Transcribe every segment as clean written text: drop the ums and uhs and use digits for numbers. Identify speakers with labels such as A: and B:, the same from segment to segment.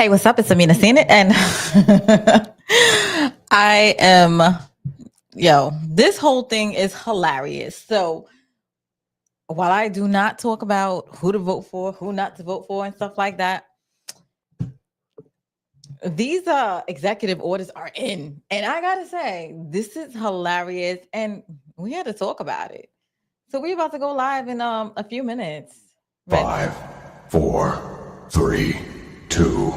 A: Hey, what's up? It's Amina Seen It, and I am this whole thing is hilarious. So while I do not talk about who to vote for, who not to vote for, and stuff like that, these executive orders are in. And I gotta say, this is hilarious, and we had to talk about it. So we're about to go live in a few minutes. Ready?
B: 5, 4, 3, 2,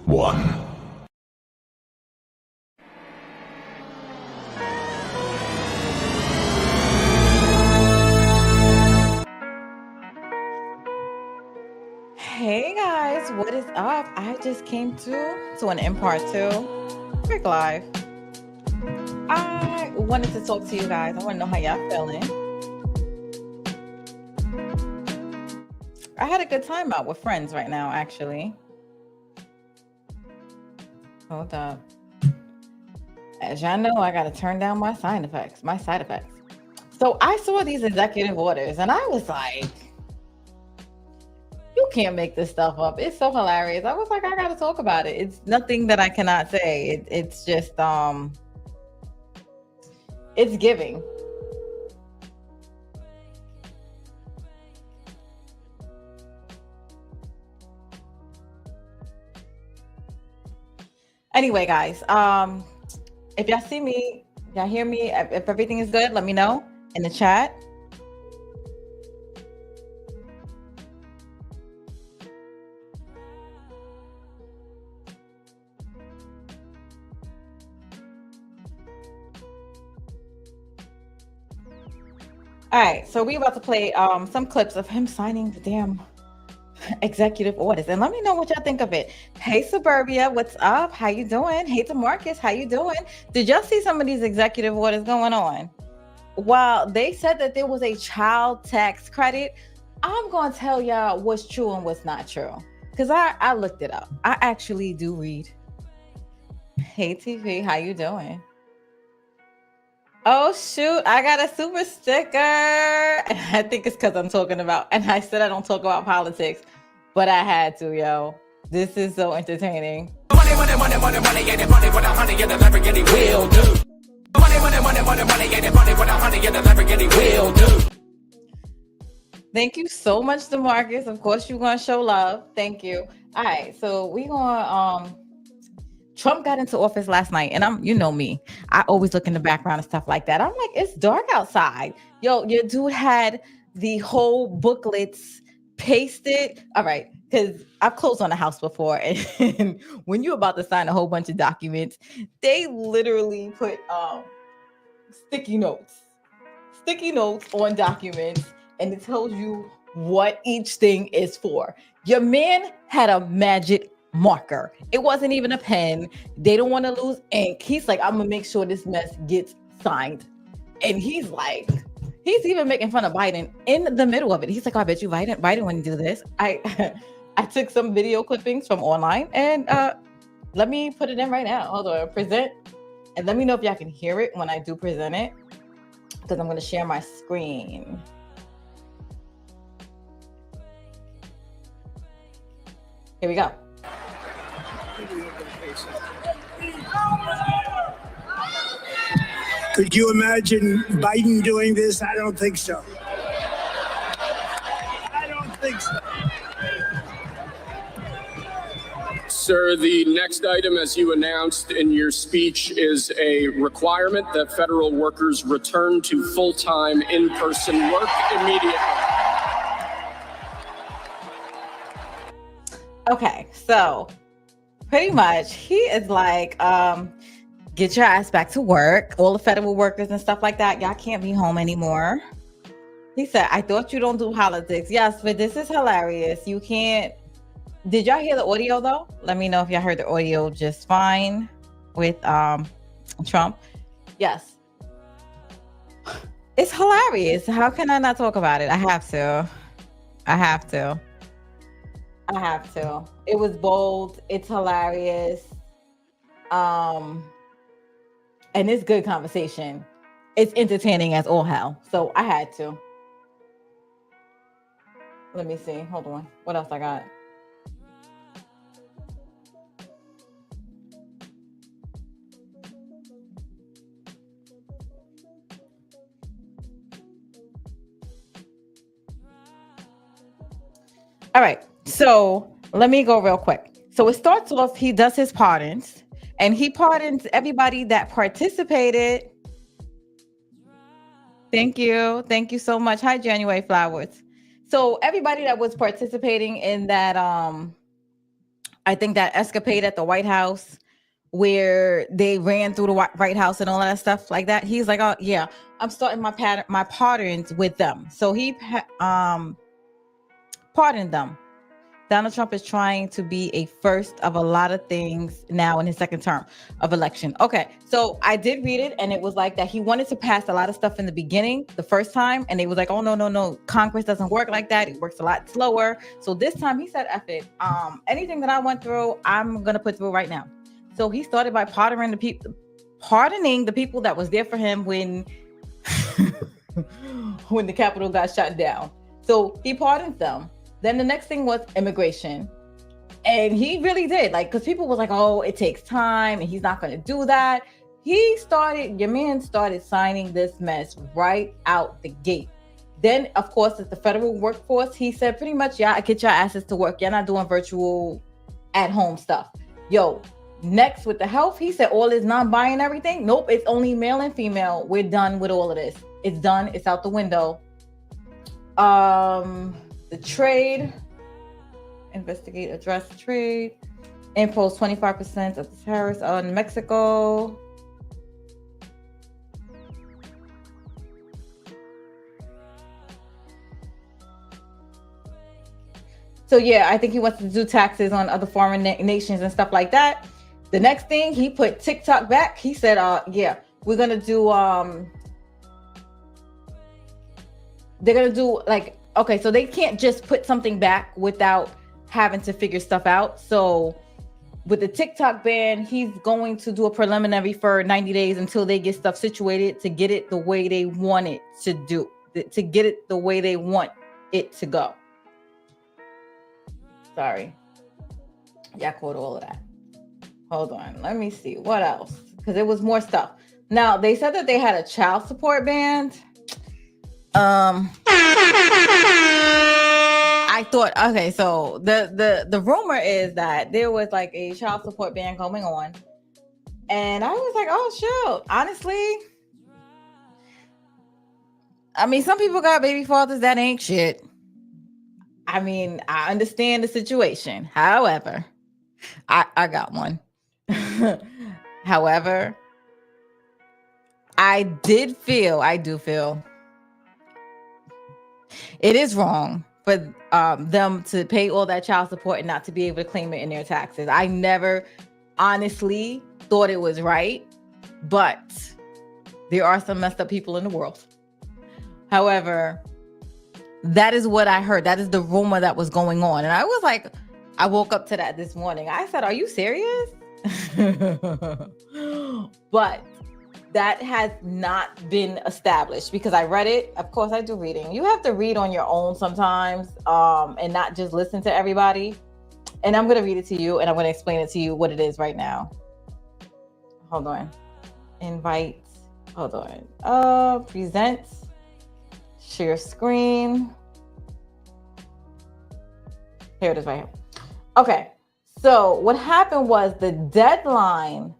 B: 1.
A: Hey guys, what is up? I just came to an in part two. Quick live. I wanted to talk to you guys. I want to know how y'all feeling. I had a good time out with friends right now, actually. Hold up. As y'all know, I gotta turn down my side effects. So I saw these executive orders and I was like, you can't make this stuff up. It's so hilarious. I was like, I gotta talk about it. It's nothing that I cannot say. It's just it's giving. Anyway, guys, if y'all see me, y'all hear me, if everything is good, let me know in the chat. All right, so we about to play some clips of him signing the damn executive orders, and let me know what y'all think of it. Hey Suburbia, what's up? How you doing? Hey DeMarcus, how you doing? Did y'all see some of these executive orders going on? While they said that there was a child tax credit, I'm gonna tell y'all what's true and what's not true, because I looked it up. I actually do read. Hey TV, how you doing? Oh shoot, I got a super sticker. I think it's because I'm talking about, and I said I don't talk about politics, but I had to, yo. This is so entertaining. Money, money, money, money, money, and money with a honey and a Lamborghini will do. Money, money, money, money, money, and money with a honey and a Lamborghini will do. Thank you so much, DeMarcus. Of course, you're gonna show love. Thank you. All right, so we gonna Trump got into office last night, and you know me, I always look in the background and stuff like that. I'm like, it's dark outside. Yo, your dude had the whole booklets pasted. All right, because I've closed on a house before, and when you're about to sign a whole bunch of documents, they literally put sticky notes on documents, and it tells you what each thing is for. Your man had a magic marker. It wasn't even a pen. They don't want to lose ink. He's like, I'm gonna make sure this mess gets signed. And he's even making fun of Biden in the middle of it. He's like, oh, I bet you Biden wouldn't do this. I took some video clippings from online, and let me put it in right now. Hold on, present, and let me know if y'all can hear it when I do present it, because I'm going to share my screen. Here we go.
C: Could you imagine Biden doing this? I don't think so.
D: Sir, the next item, as you announced in your speech, is a requirement that federal workers return to full-time in-person work immediately.
A: Okay, so pretty much he is like, get your ass back to work. All the federal workers and stuff like that, y'all can't be home anymore. He said, I thought you don't do politics. Yes, but this is hilarious. You can't. Did y'all hear the audio though? Let me know if y'all heard the audio just fine with Trump. Yes. It's hilarious. How can I not talk about it? I have to. It was bold. It's hilarious. And it's good conversation. It's entertaining as all hell. So I had to. Let me see. Hold on. What else I got? All right. So let me go real quick. So it starts off, he does his pardons, and he pardons everybody that participated. Thank you. Thank you so much. Hi, January Flowers. So everybody that was participating in that, I think that escapade at the White House where they ran through the White House and all of that stuff like that. He's like, oh yeah, I'm starting my pardons with them. So he pardoned them. Donald Trump is trying to be a first of a lot of things now in his second term of election. Okay, so I did read it, and it was like that he wanted to pass a lot of stuff in the beginning, the first time, and they was like, oh, no, Congress doesn't work like that. It works a lot slower. So this time he said, F it. Anything that I went through, I'm going to put through right now. So he started by pardoning the people that was there for him when when the Capitol got shut down. So he pardoned them. Then the next thing was immigration. And he really did, like, because people were like, oh, it takes time and he's not going to do that. Your man started signing this mess right out the gate. Then, of course, as the federal workforce, he said pretty much, yeah, I get your asses to work. You're not doing virtual at-home stuff. Yo, next with the health, he said all is non-binary everything. Nope, it's only male and female. We're done with all of this. It's done. It's out the window. The trade, investigate, address trade, impose 25% of the tariffs on Mexico. So yeah, I think he wants to do taxes on other foreign nations and stuff like that. The next thing, he put TikTok back. He said, yeah, we're going to do, they're going to do like, okay, so they can't just put something back without having to figure stuff out. So with the TikTok ban, he's going to do a preliminary for 90 days until they get stuff situated to get it the way they want it to do, to get it the way they want it to go. Sorry. Yeah, I quote all of that. Hold on. Let me see. What else? Because there was more stuff. Now, they said that they had a child support ban. I thought, okay, so the rumor is that there was like a child support ban going on. And I was like, oh, shoot. Honestly, I mean, some people got baby fathers that ain't shit. I mean, I understand the situation. However, I got one. However, I do feel it is wrong for them to pay all that child support and not to be able to claim it in their taxes. I never honestly thought it was right, but there are some messed up people in the world. However, that is what I heard. That is the rumor that was going on. And I was like, I woke up to that this morning. I said, are you serious? But that has not been established because I read it. Of course, I do reading. You have to read on your own sometimes and not just listen to everybody. And I'm going to read it to you and I'm going to explain it to you what it is right now. Hold on. Invite. Hold on. Present. Share screen. Here it is right here. Okay. So what happened was the deadline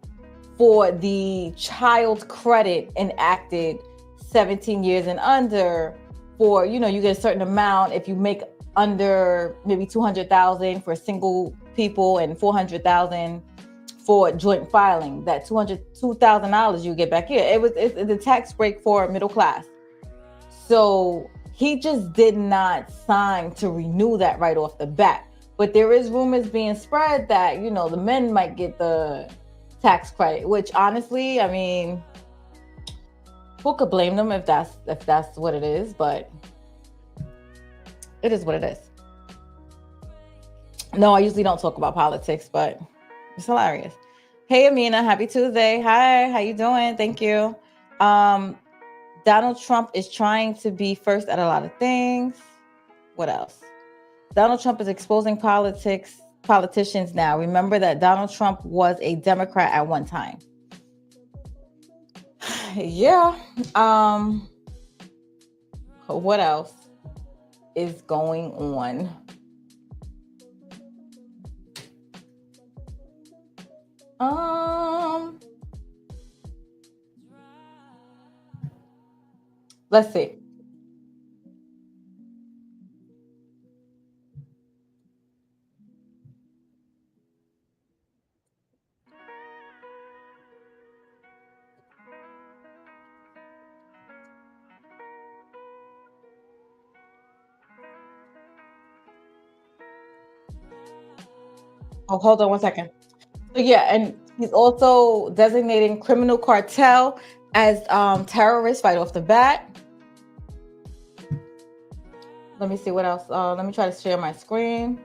A: for the child credit enacted 17 years and under for, you get a certain amount if you make under maybe 200,000 for single people and 400,000 for joint filing. That $2,000 you get back here. It's a tax break for middle class. So he just did not sign to renew that right off the bat. But there is rumors being spread that, the men might get the tax credit, which honestly, I mean, who could blame them if that's what it is, but it is what it is. No, I usually don't talk about politics, but it's hilarious. Hey, Amina, happy Tuesday. Hi, how you doing? Thank you. Donald Trump is trying to be first at a lot of things. What else? Donald Trump is exposing politicians now. Remember that Donald Trump was a Democrat at one time. Yeah. What else is going on? Let's see. Oh, hold on one second. So yeah, and he's also designating criminal cartel as terrorists right off the bat. Let me see what else. Let me try to share my screen.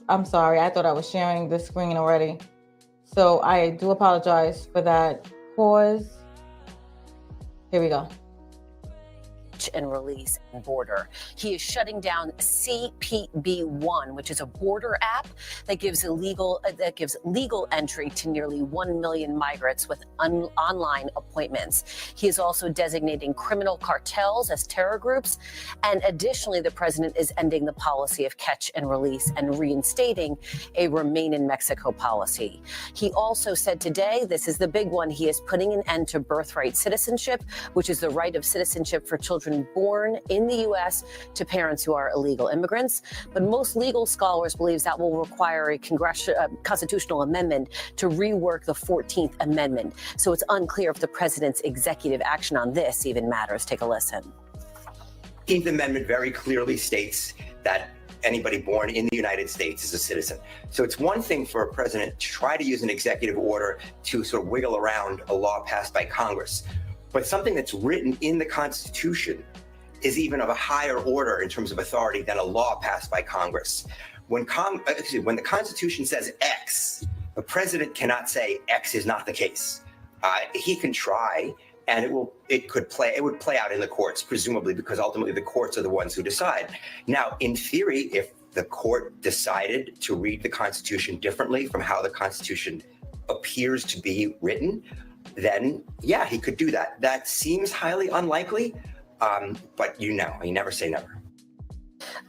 A: I'm sorry, I thought I was sharing the screen already. So I do apologize for that. Pause. Here we go.
E: And release border. He is shutting down CPB1, which is a border app that gives legal entry to nearly 1 million migrants with online appointments. He is also designating criminal cartels as terror groups. And additionally, the president is ending the policy of catch and release and reinstating a remain in Mexico policy. He also said today, this is the big one, he is putting an end to birthright citizenship, which is the right of citizenship for children born in the U.S. to parents who are illegal immigrants. But most legal scholars believe that will require a constitutional amendment to rework the 14th Amendment. So it's unclear if the president's executive action on this even matters. Take a listen.
F: The 14th Amendment very clearly states that anybody born in the United States is a citizen. So it's one thing for a president to try to use an executive order to sort of wiggle around a law passed by Congress. But something that's written in the Constitution is even of a higher order in terms of authority than a law passed by Congress. When the Constitution says X, the president cannot say X is not the case. He can try, and it would play out in the courts, presumably, because ultimately the courts are the ones who decide. Now, in theory, if the court decided to read the Constitution differently from how the Constitution appears to be written, then yeah, he could do that. That seems highly unlikely, but you never say never.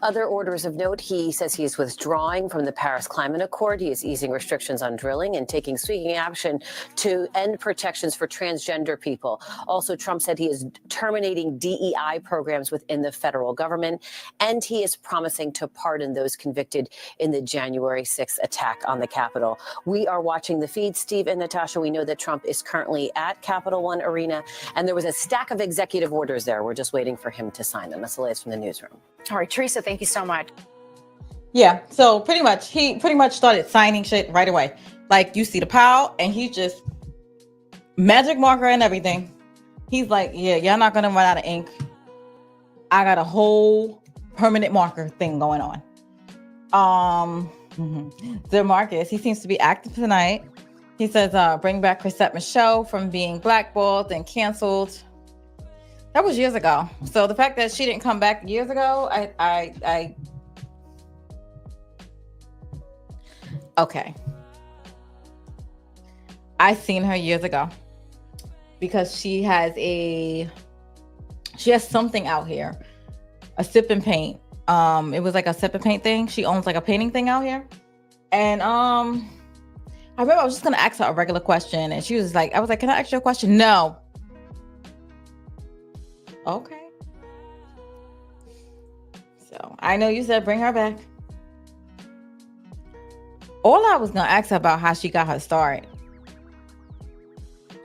E: Other orders of note, he says he is withdrawing from the Paris Climate Accord. He is easing restrictions on drilling and taking sweeping action to end protections for transgender people. Also, Trump said he is terminating DEI programs within the federal government, and he is promising to pardon those convicted in the January 6th attack on the Capitol. We are watching the feed, Steve and Natasha. We know that Trump is currently at Capital One Arena, and there was a stack of executive orders there. We're just waiting for him to sign them. That's the latest from the newsroom.
G: All right, Teresa, thank you so much.
A: Yeah, so he pretty much started signing shit right away. Like, you see the pile, and he just magic marker and everything. He's like, yeah, y'all not gonna run out of ink. I got a whole permanent marker thing going on. DeMarcus, he seems to be active tonight. He says, bring back Chrisette Michele from being blackballed and canceled. That was years ago. So the fact that she didn't come back years ago, okay. I seen her years ago because she has something out here, a sip and paint. It was like a sip and paint thing. She owns like a painting thing out here. And I remember I was just gonna ask her a regular question, and she was like, I was like, can I ask you a question? No. Okay. So I know you said bring her back. All I was gonna ask her about how she got her start.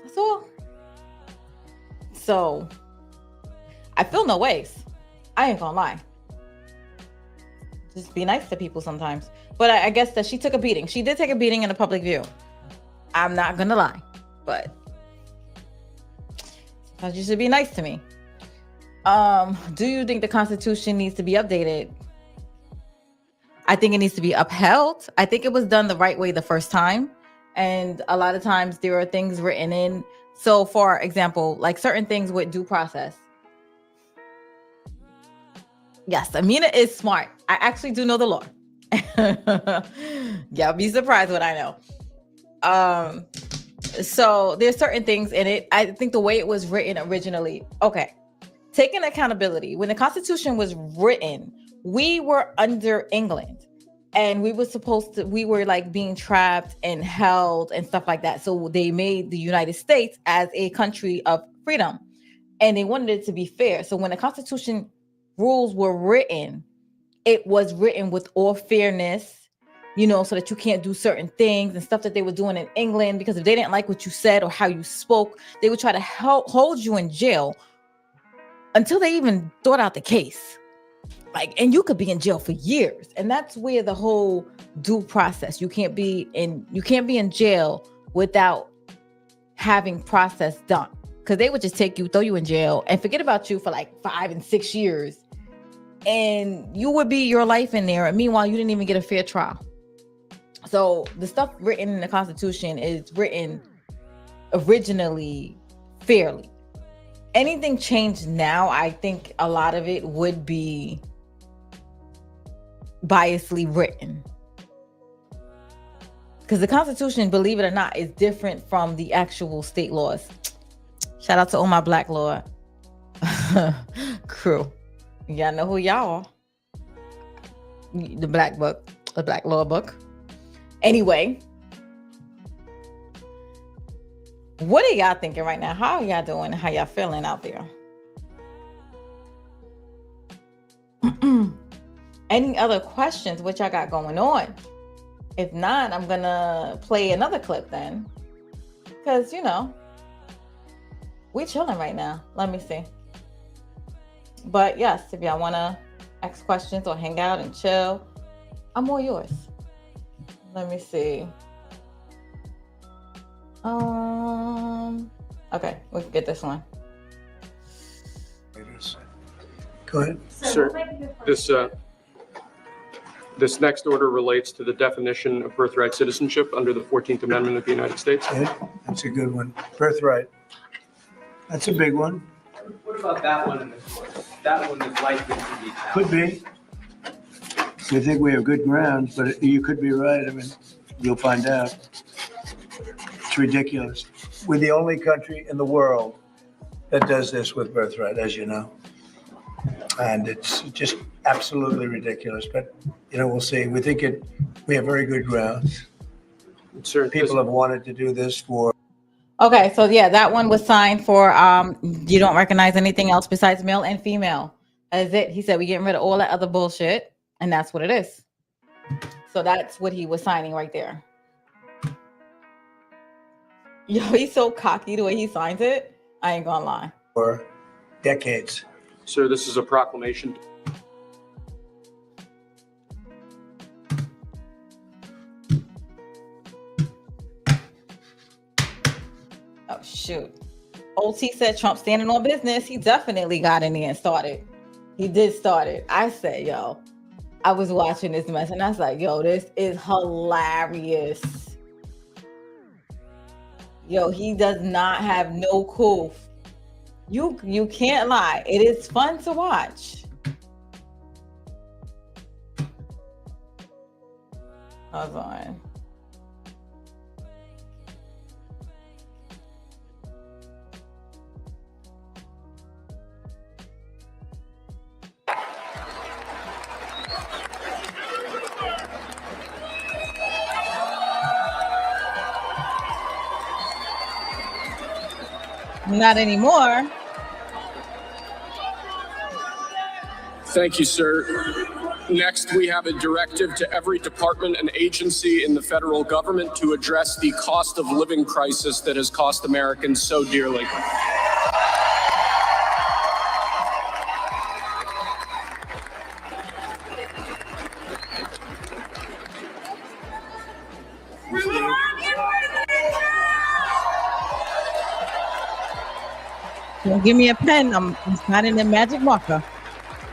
A: That's all. So I feel no ways. I ain't gonna lie. Just be nice to people sometimes. But I guess that she took a beating. She did take a beating in the public view. I'm not gonna lie. But sometimes you should be nice to me. Do you think the Constitution needs to be updated? I think it needs to be upheld. I think it was done the right way the first time. And a lot of times there are things written in. So for example, like certain things with due process. Yes, Amina is smart. I actually do know the law. Y'all be surprised what I know. So there's certain things in it. I think the way it was written originally. Okay. Taking accountability. When the Constitution was written, we were under England. and we were like being trapped and held and stuff like that. So they made the United States as a country of freedom, and they wanted it to be fair. So when the Constitution rules were written, it was written with all fairness, so that you can't do certain things and stuff that they were doing in England, because if they didn't like what you said or how you spoke, they would try to hold you in jail until they even thought out the case. And you could be in jail for years. And that's where the whole due process, you can't be in jail without having process done, because they would just take you, throw you in jail and forget about you for like 5 and 6 years. And you would be your life in there. And meanwhile, you didn't even get a fair trial. So the stuff written in the Constitution is written originally fairly. Anything changed now, I think a lot of it would be biasly written. Because the Constitution, believe it or not, is different from the actual state laws. Shout out to all my Black Law crew. Y'all know who y'all are. The Black Law book. Anyway, what are y'all thinking right now? How are y'all doing? How y'all feeling out there? Any other questions? What y'all got going on? If not, I'm gonna play another clip then, because we're chilling right now. Let me see. But yes, if y'all wanna ask questions or hang out and chill, I'm all yours. Let me see. Okay, we can get this one.
C: Go ahead.
D: Sir, this next order relates to the definition of birthright citizenship under the 14th Amendment of the United States.
C: Yeah, that's a good one. Birthright. That's a big one.
H: What about that one in this one? That one is likely to be passed.
C: Could be. We think we have good grounds, but you could be right. I mean, you'll find out. It's ridiculous. We're the only country in the world that does this with birthright, as you know. And it's just absolutely ridiculous. But, we'll see. We think we have very good grounds.
D: Sir,
C: People have wanted to do this for.
A: Okay, so yeah, that one was signed for, you don't recognize anything else besides male and female. That is it. He said, we're getting rid of all that other bullshit. And that's what it is. So that's what he was signing right there. Yo, he's so cocky the way he signs it. I ain't gonna lie.
C: For decades.
D: Sir, this is a proclamation.
A: Oh, shoot. OT said Trump standing on business. He definitely got in there and started. He did start it. I said, yo, I was watching this mess and I was like, yo, this is hilarious. Yo, he does not have no cool. You can't lie. It is fun to watch. Hold on. Not anymore.
D: Thank you, sir. Next, we have a directive to every department and agency in the federal government to address the cost of living crisis that has cost Americans so dearly.
A: Don't give me a pen. I'm signing the magic marker.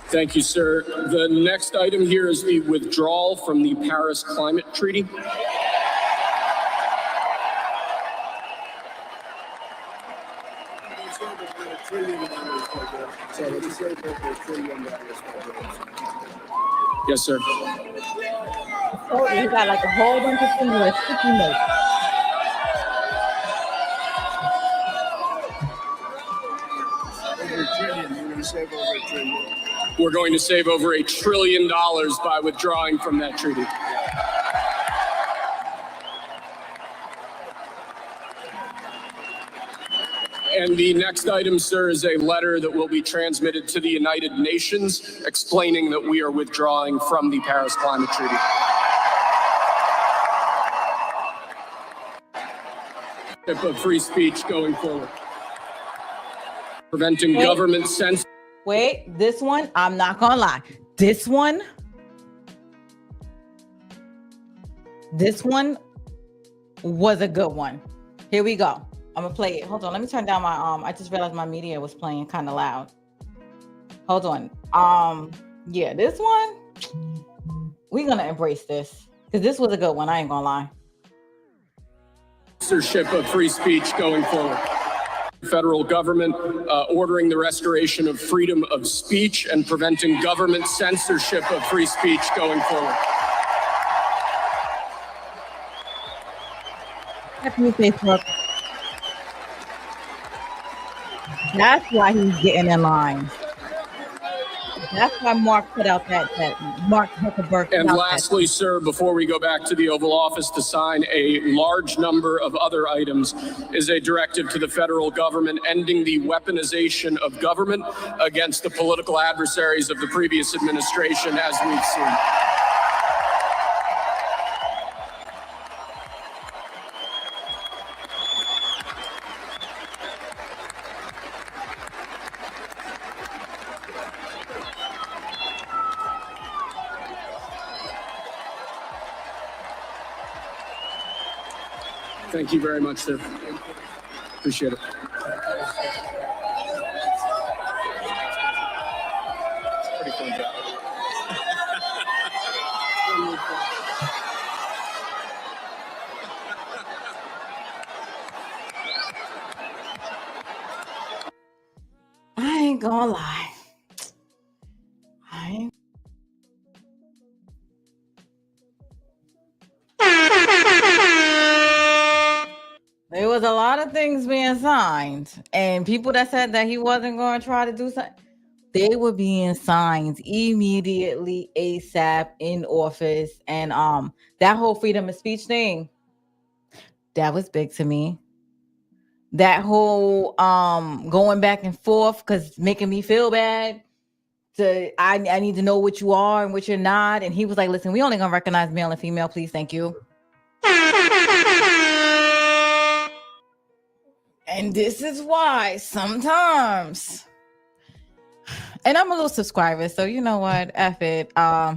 D: Thank you, sir. The next item here is the withdrawal from the Paris Climate Treaty. Yes, sir.
A: Oh, you got like a whole bunch of things with a sticky note.
C: Over $1 trillion. You're going to save over $1 trillion.
D: We're going to save over $1 trillion by withdrawing from that treaty. And the next item, sir, is a letter that will be transmitted to the United Nations explaining that we are withdrawing from the Paris Climate Treaty. Of free speech going forward. Preventing government censorship.
A: Wait, this one, I'm not gonna lie. This one was a good one. Here we go. I'm gonna play it. Hold on, let me turn down my I just realized my media was playing kind of loud. Hold on. Yeah, this one, we're gonna embrace this because this was a good one. I ain't gonna lie.
D: Censorship of free speech going forward. Federal government ordering the restoration of freedom of speech and preventing government censorship of free speech going forward.
A: Facebook. That's why he's getting in line. That's why Mark put out that Mark Zuckerberg.
D: And lastly, sir, before we go back to the Oval Office to sign a large number of other items, is a directive to the federal government ending the weaponization of government against the political adversaries of the previous administration, as we've seen. Thank you very much, sir. Appreciate it. Pretty fun job.
A: I ain't gonna lie. There was a lot of things being signed, and people that said that he wasn't going to try to do something, they were being signed immediately, ASAP, in office. And that whole freedom of speech thing, that was big to me. That whole going back and forth, because making me feel bad. I need to know what you are and what you're not. And he was like, listen, we only gonna recognize male and female, please, thank you. And this is why sometimes, and I'm a little subscriber, so you know what, F it. I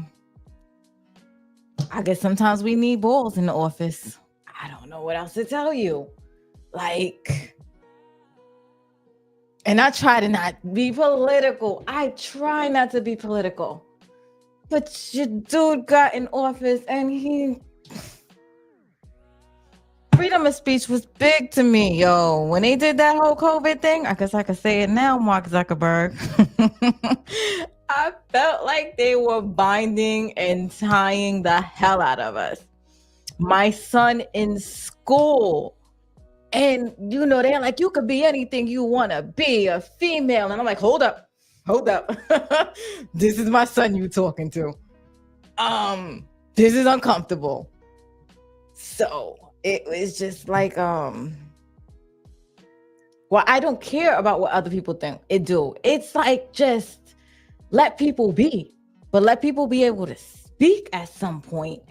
A: guess sometimes we need balls in the office. I don't know what else to tell you. Like, and I try to not be political. I try not to be political. But your dude got in office and freedom of speech was big to me, yo. When they did that whole COVID thing, I guess I could say it now, Mark Zuckerberg. I felt like they were binding and tying the hell out of us. My son in school, and you know, they're like, you could be anything you want to be, a female. And I'm like, hold up. This is my son you talking to. This is uncomfortable. So it was just like, well, I don't care about what other people think. It's like, just let people be, but let people be able to speak at some point.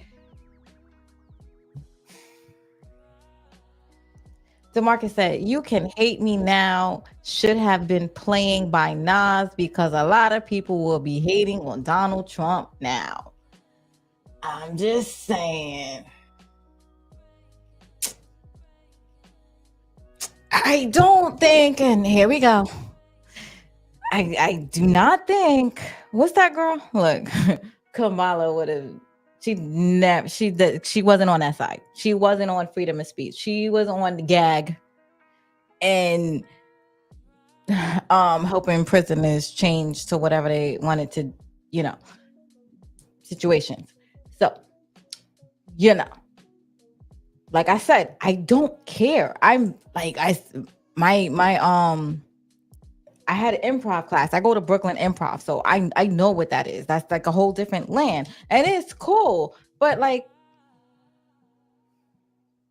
A: DeMarcus said, you can hate me now, should have been playing by Nas, because a lot of people will be hating on Donald Trump now. I'm just saying. I don't think, and here we go. I do not think. What's that girl? Look, Kamala would have. She wasn't on that side. She wasn't on freedom of speech. She was on the gag and helping prisoners change to whatever they wanted to, situations. So, like I said, I don't care. I'm like, I had an improv class. I go to Brooklyn Improv, so I know what that is. That's like a whole different land, and it's cool. But like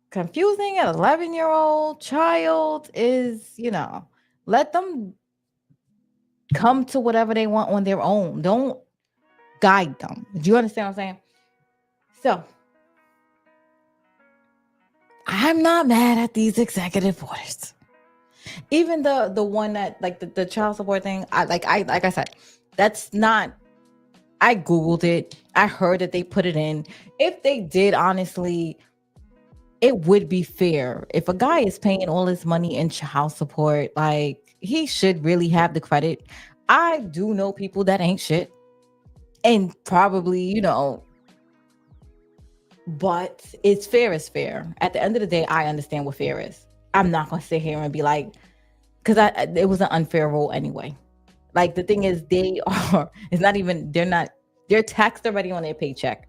A: confusing an 11-year-old child is, let them come to whatever they want on their own. Don't guide them. Do you understand what I'm saying? So I'm not mad at these executive orders. Even the one that like the child support thing, I said, that's not, I Googled it. I heard that they put it in. If they did, honestly, it would be fair. If a guy is paying all his money in child support, like he should really have the credit. I do know people that ain't shit. And probably, but it's fair is fair. At the end of the day, I understand what fair is. I'm not gonna sit here and be like, because it was an unfair rule anyway. Like the thing is, they're taxed already on their paycheck.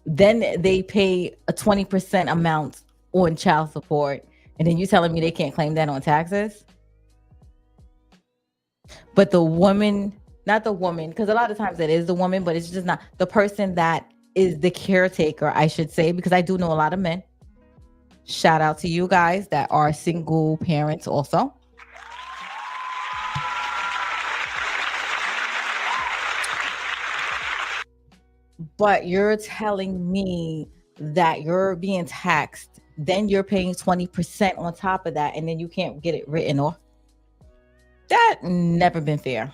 A: Then they pay a 20% amount on child support. And then you telling me they can't claim that on taxes? But the woman, not the woman, because a lot of times it is the woman, but it's just not the person that is the caretaker, I should say, because I do know a lot of men. Shout out to you guys that are single parents also. But you're telling me that you're being taxed, then you're paying 20% on top of that, and then you can't get it written off. That never been fair.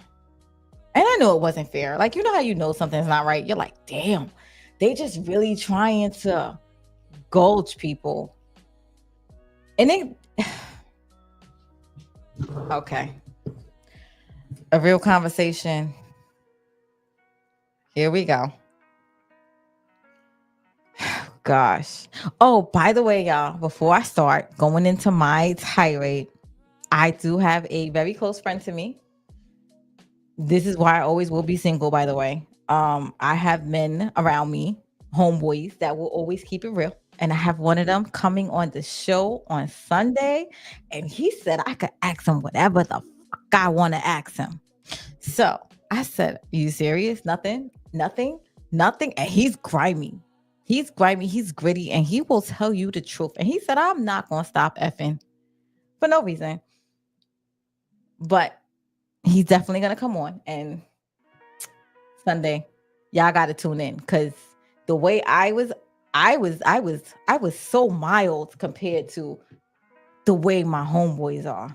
A: And I know it wasn't fair. Like, you know how you know something's not right? You're like, damn, they just really trying to gulch people. And they okay. A real conversation. Here we go. Gosh. Oh, by the way, y'all, before I start going into my tirade, I do have a very close friend to me. This is why I always will be single, by the way. I have men around me, homeboys, that will always keep it real. And I have one of them coming on the show on Sunday. And he said I could ask him whatever the fuck I want to ask him. So I said, are you serious? Nothing. And he's grimy. He's gritty, and he will tell you the truth. And he said, I'm not going to stop effing for no reason. But he's definitely going to come on. And Sunday, y'all got to tune in, because the way I was so mild compared to the way my homeboys are.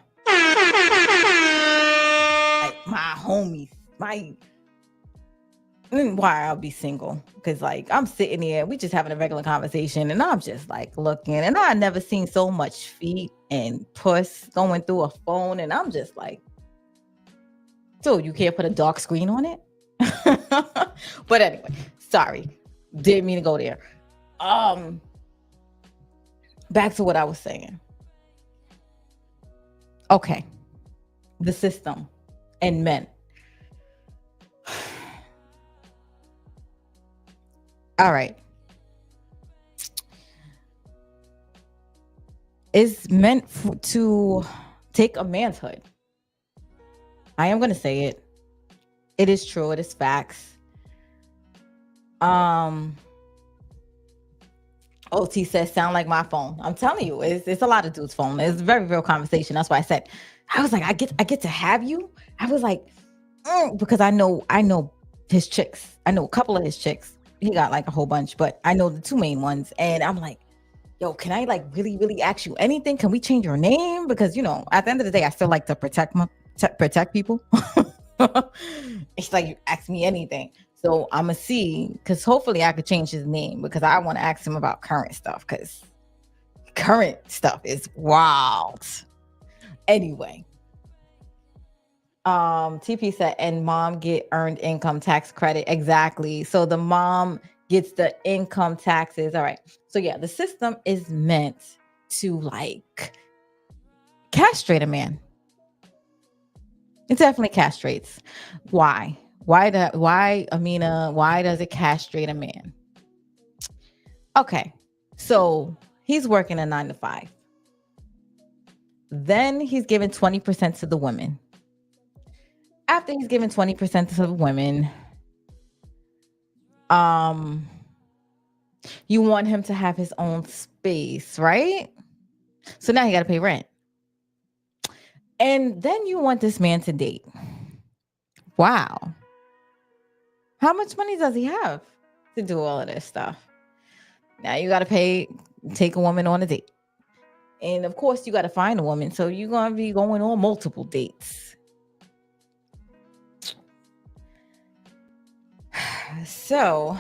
A: Like my homies, why I'll be single, because like I'm sitting here, we just having a regular conversation, and I'm just like looking, and I never seen so much feet and puss going through a phone, and I'm just like, dude, you can't put a dark screen on it. But anyway, sorry, didn't mean to go there. Back to what I was saying. Okay, the system and men. All right. It's meant to take a manhood. I am going to say it. It is true. It is facts. OT says, sound like my phone. I'm telling you, it's a lot of dudes' phone. It's a very real conversation. That's why I said, I was like, I get to have you. I was like, because I know his chicks. I know a couple of his chicks. He got like a whole bunch, but I know the two main ones. And I'm like, yo, can I like really, really ask you anything? Can we change your name? Because, at the end of the day, I still like to protect people. It's like, you ask me anything. So I'm going to see, because hopefully I could change his name, because I want to ask him about current stuff, because current stuff is wild. Anyway. TP said, and mom get earned income tax credit. Exactly. So the mom gets the income taxes. All right. So yeah, the system is meant to like castrate a man. It definitely castrates. Why? Amina, why does it castrate a man? Okay. So he's working a 9 to 5. Then he's giving 20% to the women. after he's given 20% to the women, um, you want him to have his own space, right? So now he got to pay rent. And then you want this man to date. Wow. How much money does he have to do all of this stuff? Now you got to take a woman on a date. And of course, you got to find a woman. So you're going to be going on multiple dates. So,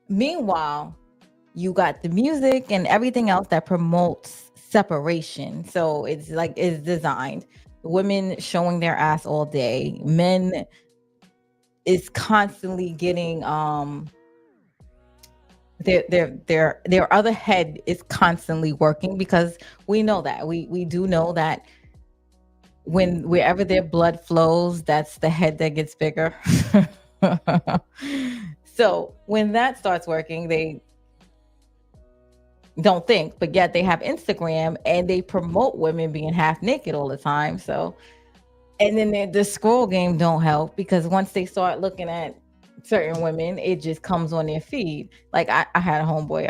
A: meanwhile, you got the music and everything else that promotes separation. So it's designed. Women showing their ass all day. Men is constantly getting their other head is constantly working, because we know that we do know that wherever their blood flows, that's the head that gets bigger. So when that starts working, they don't think, but yet they have Instagram and they promote women being half naked all the time. So, and then the scroll game don't help, because once they start looking at certain women, it just comes on their feed. Like I had a homeboy.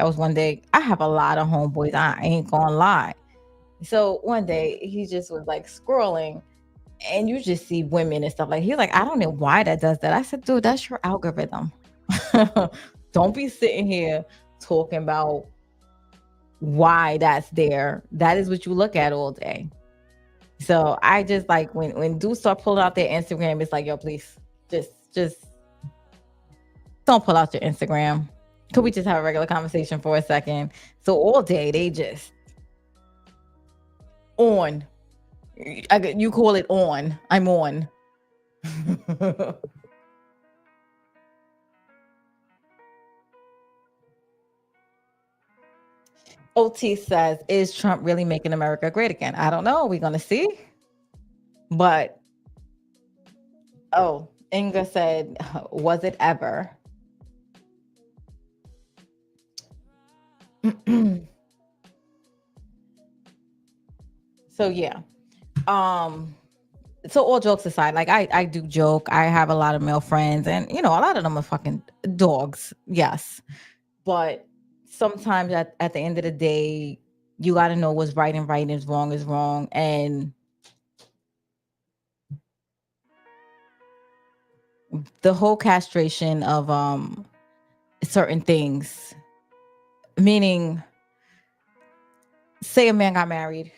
A: I have a lot of homeboys. I ain't gonna lie. So one day he just was like scrolling, and you just see women and stuff. Like he's like, I don't know why that does that. I said, dude, that's your algorithm. Don't be sitting here talking about why that's there. That is what you look at all day. So I just like when dudes start pulling out their Instagram, it's like, yo, please just don't pull out your Instagram. Could we just have a regular conversation for a second? So all day they just on. You call it on. I'm on. OT says, is Trump really making America great again? I don't know. We're going to see. But, Inga said, was it ever? So, yeah. So all jokes aside, like I do joke. I have a lot of male friends, and a lot of them are fucking dogs. Yes. But sometimes at the end of the day, you got to know what's right and right, and wrong is wrong. And the whole castration of certain things, meaning, say a man got married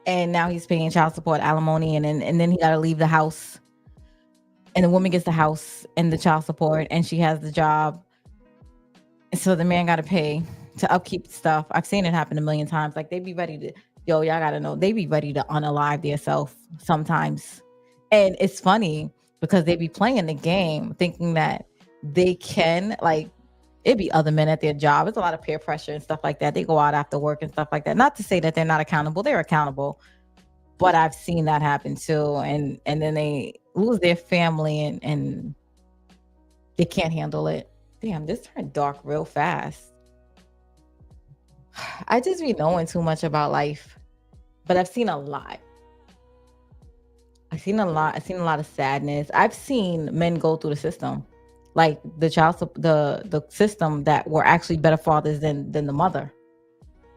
A: and now he's paying child support, alimony, and then he got to leave the house, and the woman gets the house and the child support, and she has the job, so the man got to pay to upkeep stuff. I've seen it happen a million times. Like they be ready to, y'all gotta know, they be ready to unalive themselves sometimes. And it's funny because they be playing the game thinking that they can, like, it be other men at their job. It's a lot of peer pressure and stuff like that. They go out after work and stuff like that. Not to say that they're not accountable. They're accountable. But I've seen that happen too. And then they lose their family and they can't handle it. Damn, this turned dark real fast. I just be knowing too much about life. But I've seen a lot. I've seen a lot of sadness. I've seen men go through the system. Like the system that were actually better fathers than the mother.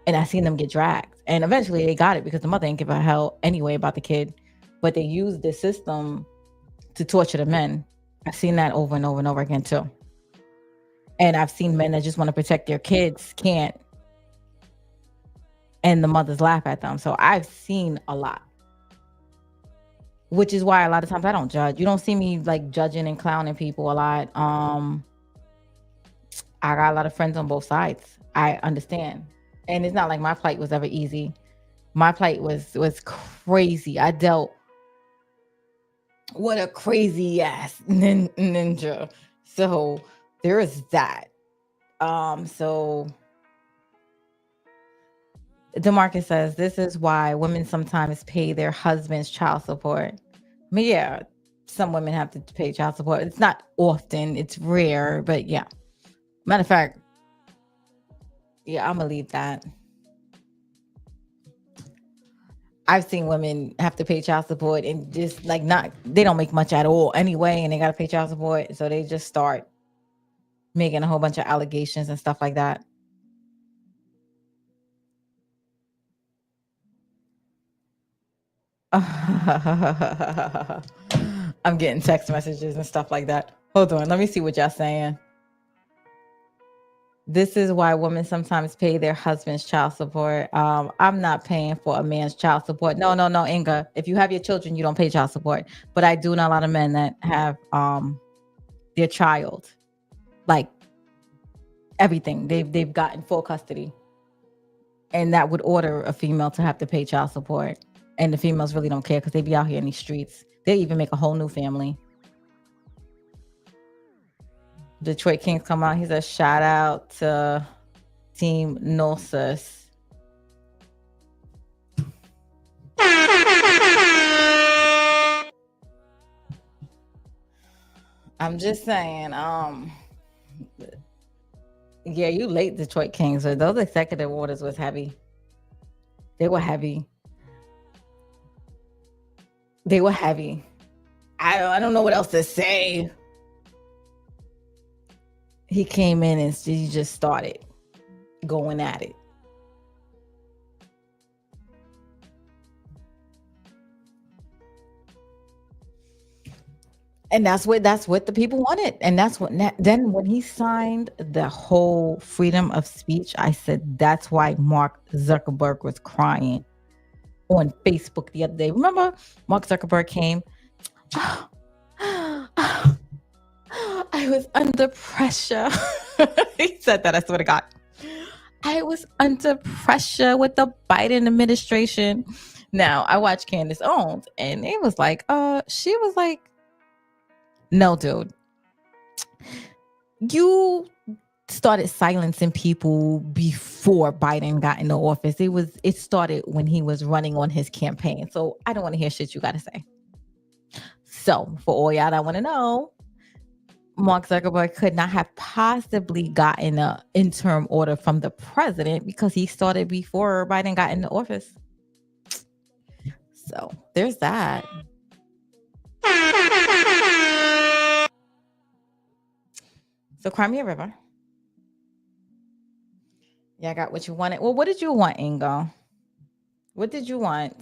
A: And I seen them get dragged. And eventually they got it because the mother didn't give a hell anyway about the kid. But they used the system to torture the men. I've seen that over and over and over again too. And I've seen men that just want to protect their kids, can't. And the mothers laugh at them. So I've seen a lot. Which is why a lot of times I don't judge. You don't see me like judging and clowning people a lot. I got a lot of friends on both sides. I understand. And it's not like my plight was ever easy. My plight was crazy. I dealt with a crazy ass ninja. So there is that. So DeMarcus says, this is why women sometimes pay their husband's child support. I mean, yeah, some women have to pay child support. It's not often, it's rare, but yeah. Matter of fact, yeah, I'm gonna leave that. I've seen women have to pay child support and just like they don't make much at all anyway, and they got to pay child support. So they just start making a whole bunch of allegations and stuff like that. I'm getting text messages and stuff like that. Hold on. Let me see what y'all saying. This is why women sometimes pay their husband's child support. I'm not paying for a man's child support. No, Inga. If you have your children, you don't pay child support. But I do know a lot of men that have their child, like everything. They've gotten full custody. And that would order a female to have to pay child support. And the females really don't care because they be out here in these streets. They even make a whole new family. Detroit Kings come out. He says, shout out to Team Nosus. I'm just saying, yeah, you late, Detroit Kings. But those executive orders was heavy. They were heavy. They were heavy. I don't know what else to say. He came in and he just started going at it. And that's what the people wanted. And that's what then when he signed the whole freedom of speech, I said that's why Mark Zuckerberg was crying on Facebook the other day. Remember Mark Zuckerberg came? I was under pressure. He said that, I swear to God. I was under pressure with the Biden administration. Now, I watched Candace Owens, and it was like, she was like, no, dude. You started silencing people before Biden got into office. It started when he was running on his campaign. So I don't want to hear shit you got to say. So for all y'all that want to know, Mark Zuckerberg could not have possibly gotten an interim order from the president because he started before Biden got into office. So there's that. So Crimea River. Yeah, I got what you wanted. Well, what did you want, Ingo? What did you want?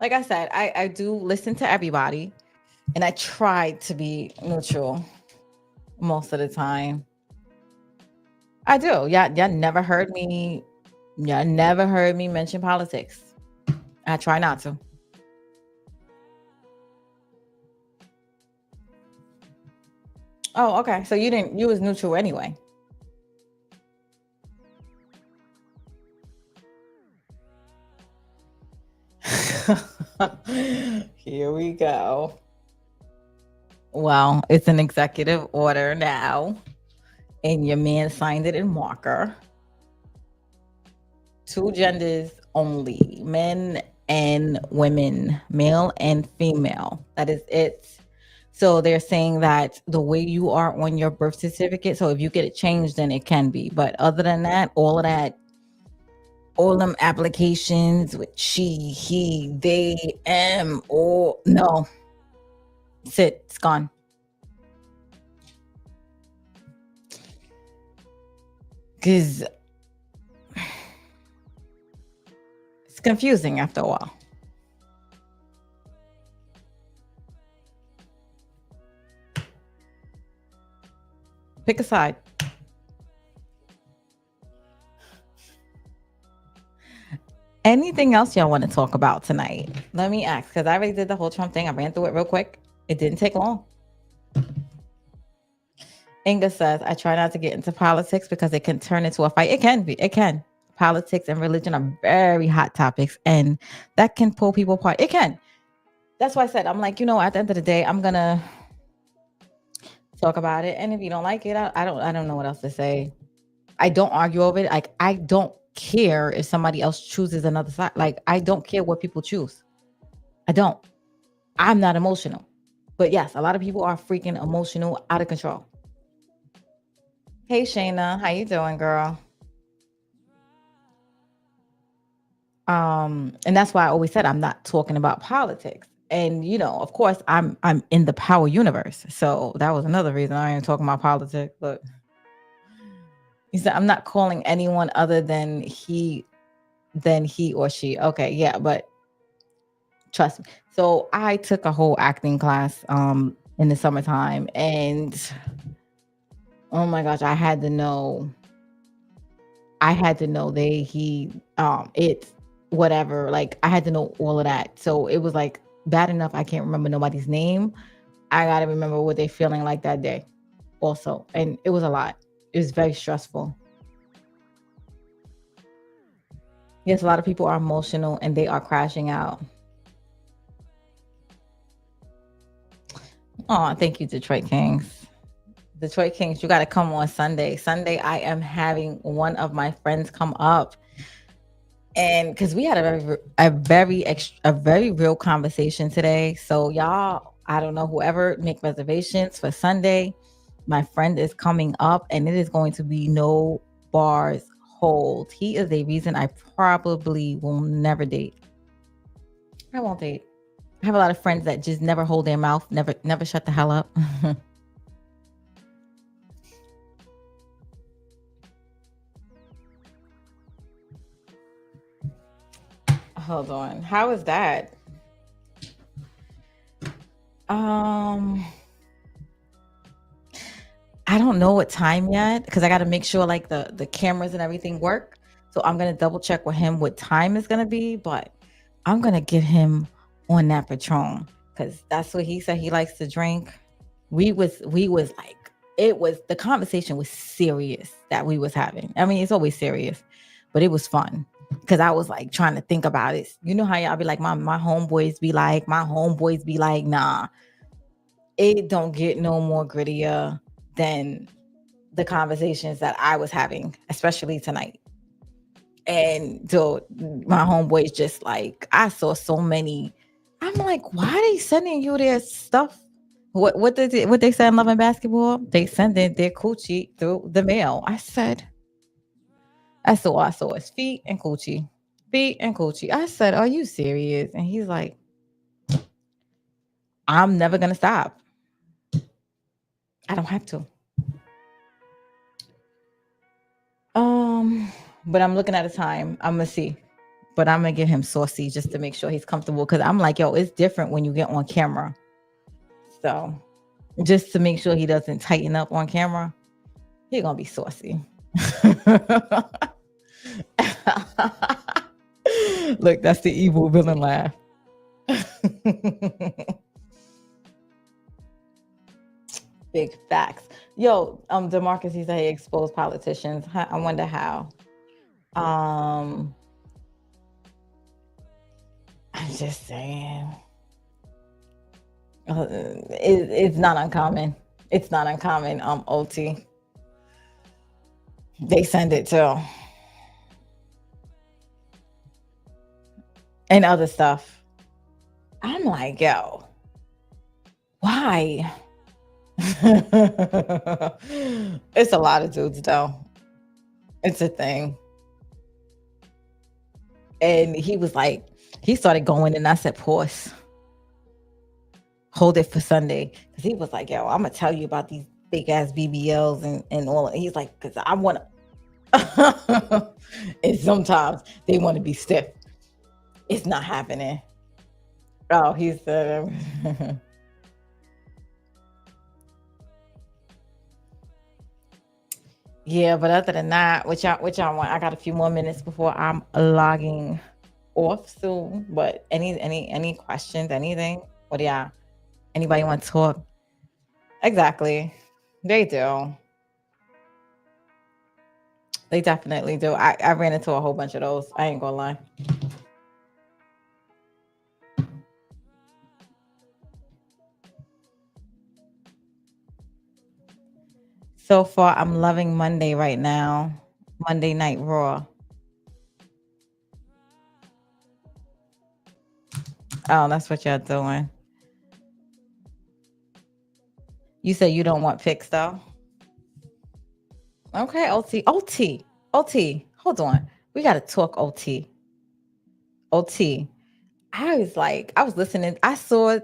A: Like I said, I do listen to everybody, and I try to be neutral most of the time. I do. Y'all never heard me. Y'all never heard me mention politics. I try not to. Oh, okay. So you was neutral anyway. Here we go. Well, it's an executive order now, and your man signed it in marker. 2 genders only, men and women, male and female. That is it. So they're saying that the way you are on your birth certificate, so if you get it changed, then it can be. But other than that, all them applications with she, he, they, or no. It's gone. Because it's confusing after a while. Pick a side. Anything else y'all want to talk about tonight? Let me ask, because I already did the whole Trump thing. I ran through it real quick. It didn't take long. Inga says, I try not to get into politics because it can turn into a fight. It can be. It can. Politics and religion are very hot topics, and that can pull people apart. It can. That's why I said, I'm like, at the end of the day, I'm going to talk about it. And if you don't like it, I don't know what else to say. I don't argue over it. Like, I don't care if somebody else chooses another side. Like, I don't care what people choose. I don't. I'm not emotional. But yes, a lot of people are freaking emotional, out of control. Hey Shayna, how you doing, girl? And that's why I always said I'm not talking about politics. And of course, I'm in the power universe. So that was another reason I ain't talking about politics. Look, he said I'm not calling anyone other than he or she. Okay, yeah, but trust me. So I took a whole acting class in the summertime, and oh my gosh, I had to know it's whatever. Like I had to know all of that. So it was like bad enough I can't remember nobody's name. I gotta remember what they're feeling like that day also. And it was a lot. It was very stressful. Yes, a lot of people are emotional and they are crashing out. Oh, thank you, Detroit Kings. Detroit Kings, you got to come on Sunday. Sunday, I am having one of my friends come up, and because we had a very real conversation today. So y'all, I don't know, whoever make reservations for Sunday, my friend is coming up, and it is going to be no bars hold. He is a reason I probably will never date. I won't date. I have a lot of friends that just never hold their mouth, never shut the hell up. Hold on. How is that? I don't know what time yet because I got to make sure like the cameras and everything work. So I'm gonna double check with him what time is gonna be, but I'm gonna get him on that Patron because that's what he said he likes to drink. We was like, the conversation was serious that we was having. I mean, it's always serious, but it was fun because I was like trying to think about it. You know how y'all be like, my homeboys be like, nah, it don't get no more grittier than the conversations that I was having, especially tonight. And so my homeboys just like, I saw so many. I'm like, why are they sending you their stuff? What they said in Love and Basketball? They send their coochie through the mail. I saw his feet and coochie. Feet and coochie. I said, are you serious? And he's like, I'm never gonna stop. I don't have to. But I'm looking at the time. I'm gonna see. But I'm gonna get him saucy just to make sure he's comfortable. Cause I'm like, yo, it's different when you get on camera. So just to make sure he doesn't tighten up on camera, he's gonna be saucy. Look, that's the evil villain laugh. Big facts. Yo, DeMarcus, he said he exposed politicians. I wonder how. I'm just saying. It's not uncommon. It's not uncommon. OT. They send it too. And other stuff. I'm like, yo, why? It's a lot of dudes though. It's a thing. And he was like, he started going and I said, pause. Hold it for Sunday. Because he was like, yo, I'm going to tell you about these big ass BBLs and all. He's like, because I want to. And sometimes they want to be stiff. It's not happening. Oh, he said. Yeah, but other than that, what y'all want? I got a few more minutes before I'm logging off soon. But any questions? Anything? What do y'all? Anybody want to talk? Exactly, they do. They definitely do. I ran into a whole bunch of those. I ain't gonna lie. So far, I'm loving Monday right now. Monday Night Raw. Oh, that's what y'all doing. You said you don't want picks though. Okay, OT. Hold on. We got to talk OT. I was listening. I saw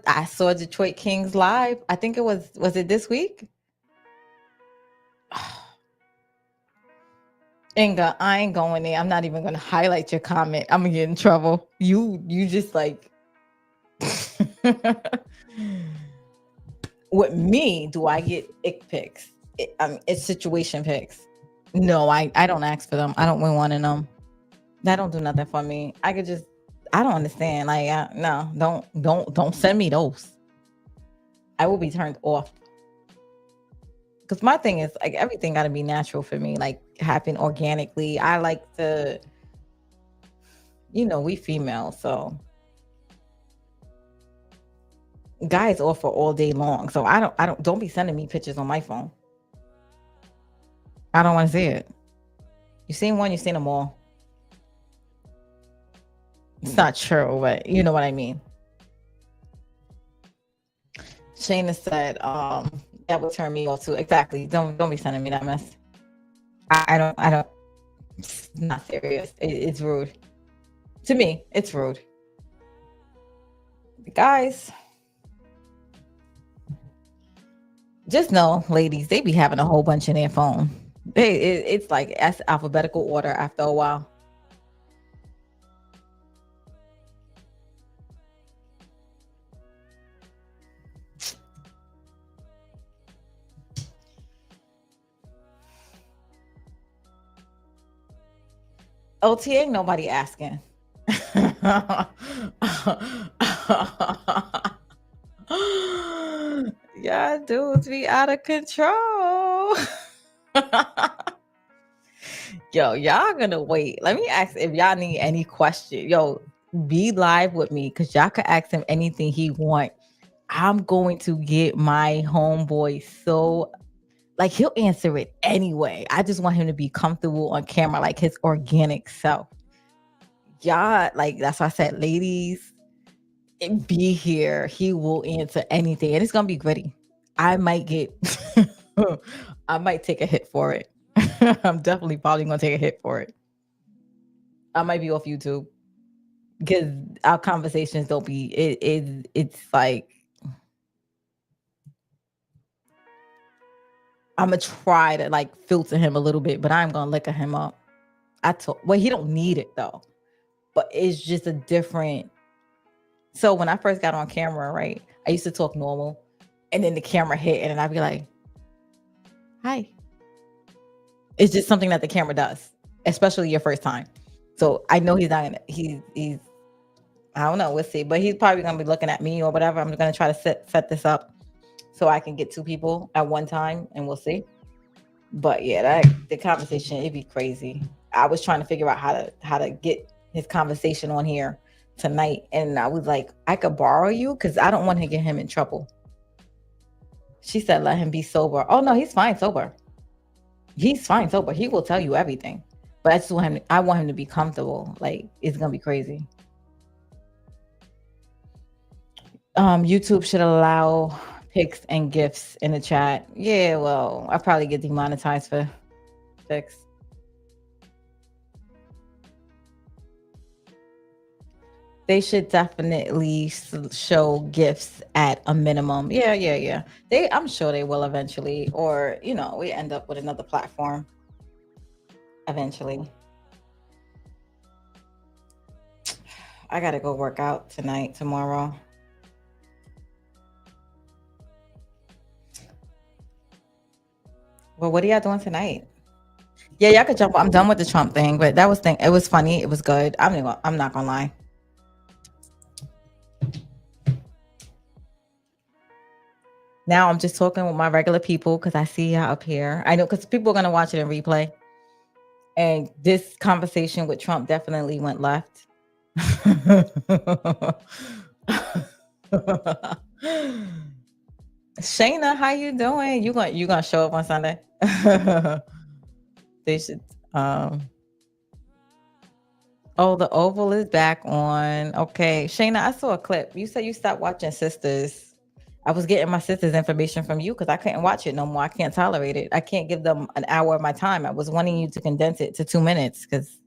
A: Detroit Kings live. I think was it this week? Inga, I ain't going there. I'm not even gonna highlight your comment. I'm gonna get in trouble. You just like with me, do I get ick pics? It's situation pics. No, I don't ask for them. I don't win one in them. That don't do nothing for me. I don't understand. Like, no, don't send me those. I will be turned off. Because my thing is like everything got to be natural for me, like happen organically. I like to, we female, so guys offer all day long. So don't be sending me pictures on my phone. I don't want to see it. You seen one, you seen them all. It's not true, but you know what I mean. Shayna said, that would turn me off too. Exactly. Don't be sending me that mess. I don't. It's not serious. It's rude. To me, it's rude. Guys, just know, ladies, they be having a whole bunch in their phone. It's like that's alphabetical order after a while. OT ain't nobody asking. Yeah, dudes be out of control. Yo, y'all gonna wait. Let me ask if y'all need any question. Yo, be live with me because y'all could ask him anything he want. I'm going to get my homeboy so like he'll answer it anyway. I just want him to be comfortable on camera, like his organic self. Y'all, like that's why I said, ladies, be here. He will answer anything, and it's gonna be gritty. I might get, I might take a hit for it. I'm definitely probably gonna take a hit for it. I might be off YouTube because our conversations don't be. It's like I'm gonna try to like filter him a little bit, but I'm gonna liquor him up. Well, he don't need it though, but it's just a different. So when I first got on camera, right, I used to talk normal, and then the camera hit, and then I'd be like, "Hi." It's just something that the camera does, especially your first time. So I know he's not gonna. He's. I don't know. We'll see, but he's probably gonna be looking at me or whatever. I'm gonna try to set this up so I can get two people at one time, and we'll see. But yeah, the conversation, it'd be crazy. I was trying to figure out how to get his conversation on here tonight, and I was like, I could borrow you because I don't want to get him in trouble. She said, let him be sober. Oh no, he's fine sober. He's fine sober. He will tell you everything. But I want him to be comfortable. Like it's gonna be crazy. YouTube should allow pics and gifts in the chat. Yeah, well, I probably get demonetized for pics. They should definitely show gifts at a minimum. Yeah. I'm sure they will eventually, or we end up with another platform eventually. I gotta go work out tomorrow. Well, what are y'all doing tonight? Yeah, y'all could jump. I'm done with the Trump thing, but it was funny. It was good. I'm not gonna lie. Now I'm just talking with my regular people because I see y'all up here. I know because people are gonna watch it in replay. And this conversation with Trump definitely went left. Shayna, how you doing? You gonna show up on Sunday? They should. Oh, the Oval is back on. Okay, Shayna, I saw a clip. You said you stopped watching Sisters. I was getting my sister's information from you because I couldn't watch it no more. I can't tolerate it. I can't give them an hour of my time. I was wanting you to condense it to 2 minutes because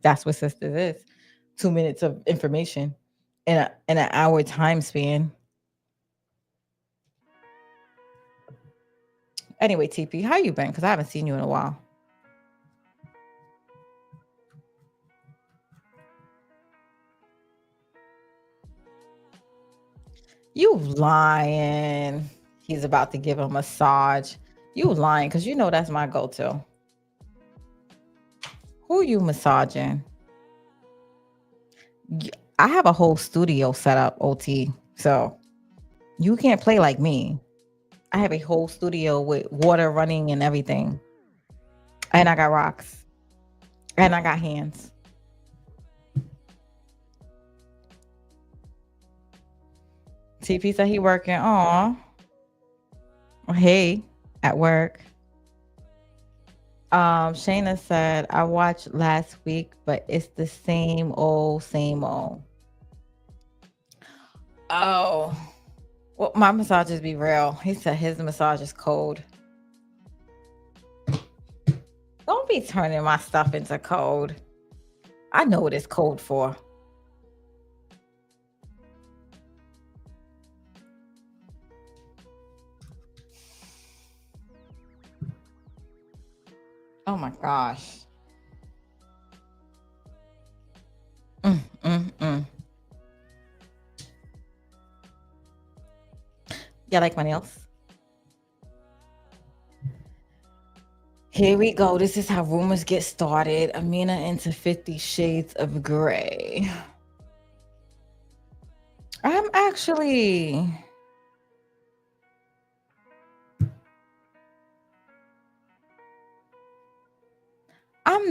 A: that's what sisters is. 2 minutes of information in an hour time span. Anyway, TP, how you been? Because I haven't seen you in a while. You lying. He's about to give a massage. You lying because you know that's my go-to. Who you massaging? I have a whole studio set up, OT. So you can't play like me. I have a whole studio with water running and everything. And I got rocks. And I got hands. TP said he working. Aw. Hey, at work. Shayna said, I watched last week, but it's the same old, same old. Oh. Well, my massages be real. He said his massage is cold. Don't be turning my stuff into cold. I know what it's cold for. Oh my gosh. Yeah, like my nails. Here we go. This is how rumors get started. Amina into 50 Shades of Grey. I'm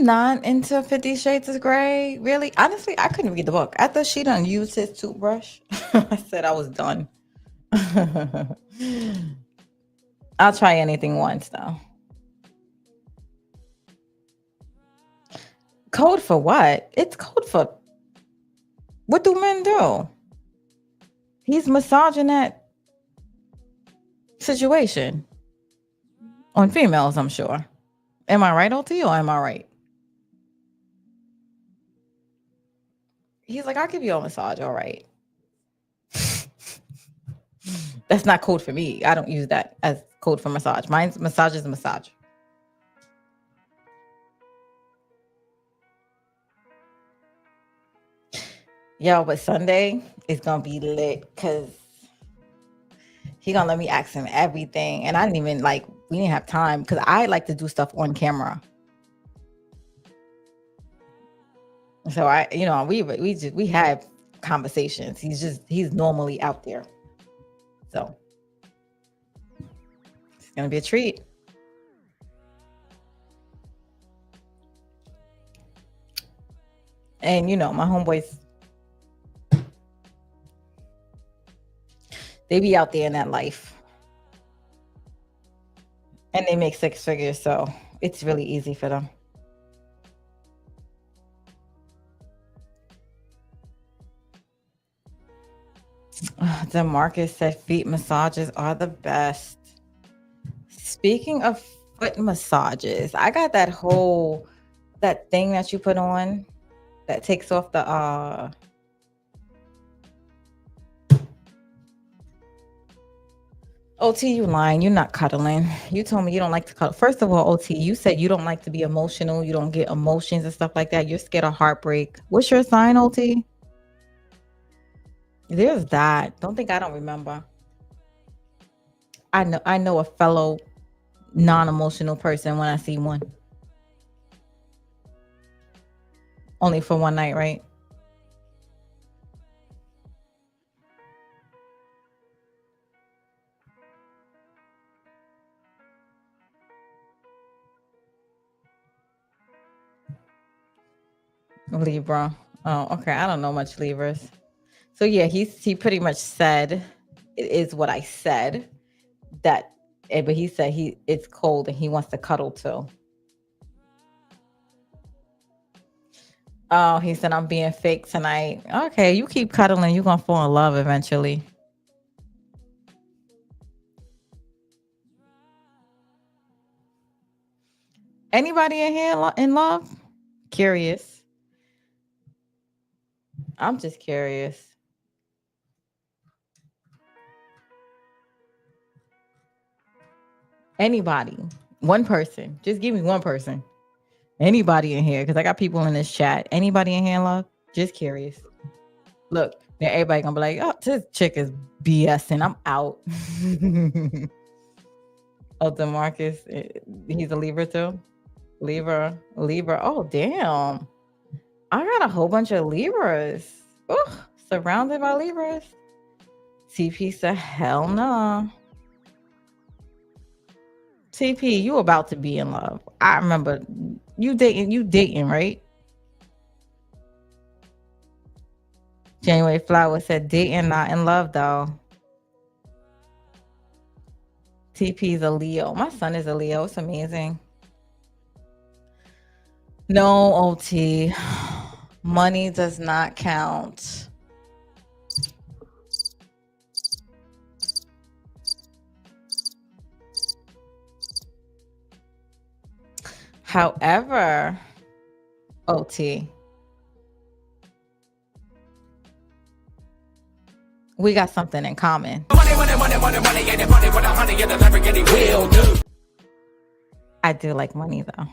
A: not into 50 Shades of Grey. Really? Honestly, I couldn't read the book. After she done used his toothbrush, I said I was done. I'll try anything once though. Code for what? It's code for what do men do? He's massaging that situation on females, I'm sure. Am I right, OT, or am I right? He's like, I'll give you a massage, all right. That's not code for me. I don't use that as code for massage. Mine's massage is a massage. Yo, but Sunday is gonna be lit because he gonna let me ask him everything. And I didn't even we didn't have time because I like to do stuff on camera. So we have conversations. He's normally out there. So it's gonna be a treat. And my homeboys, they be out there in that life. And they make 6 figures, so it's really easy for them. DeMarcus said feet massages are the best. Speaking of foot massages, I got that thing that you put on that takes off the OT, you lying. You're not cuddling. You told me you don't like to cuddle. First of all, OT, you said you don't like to be emotional. You don't get emotions and stuff like that. You're scared of heartbreak. What's your sign, OT? There's that. Don't think I don't remember. I know a fellow non-emotional person when I see one. Only for one night, right? Libra. Oh, okay. I don't know much Libras. So yeah, he pretty much said it is what I said. But he said it's cold and he wants to cuddle too. Oh, he said I'm being fake tonight. Okay, you keep cuddling, you're gonna fall in love eventually. Anybody in here in love? Curious. I'm just curious. Anybody? One person. Just give me one person. Anybody in here? Because I got people in this chat. Anybody in here in love? Just curious. Look, then everybody gonna be like, oh, this chick is BSing. I'm out. Oh, DeMarcus, he's a Libra too? Libra. Oh, damn. I got a whole bunch of Libras. Ugh, surrounded by Libras. TP said, hell no. TP, you about to be in love. I remember you dating, right? January Flower said, dating, not in love though. TP's a Leo. My son is a Leo. It's amazing. No, OT. Money does not count. However, OT, we got something in common. I do like money though.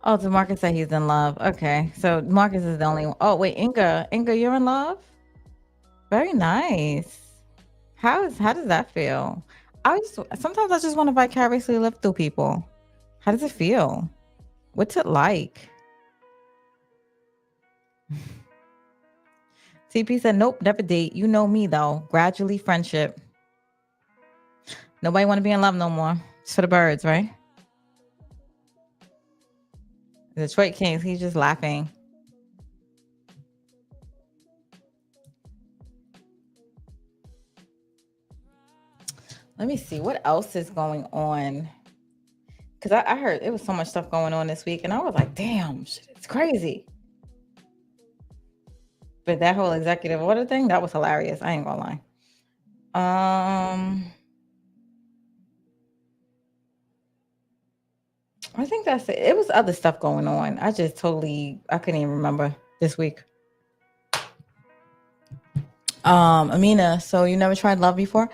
A: Oh, DeMarcus said he's in love. Okay, so Marcus is the only one. Oh wait, Inga, you're in love? Very nice. How does that feel? Sometimes I just want to vicariously live through people. How does it feel? What's it like? TP said, nope, never date. You know me though. Gradually friendship. Nobody want to be in love no more. It's for the birds, right? Detroit Kings, he's just laughing. Let me see what else is going on. Because I heard it was so much stuff going on this week, and I was like, damn, shit, it's crazy. But that whole executive order thing, that was hilarious. I ain't gonna lie. I think that's it. It was other stuff going on. I couldn't even remember this week. Amina, so you never tried love before?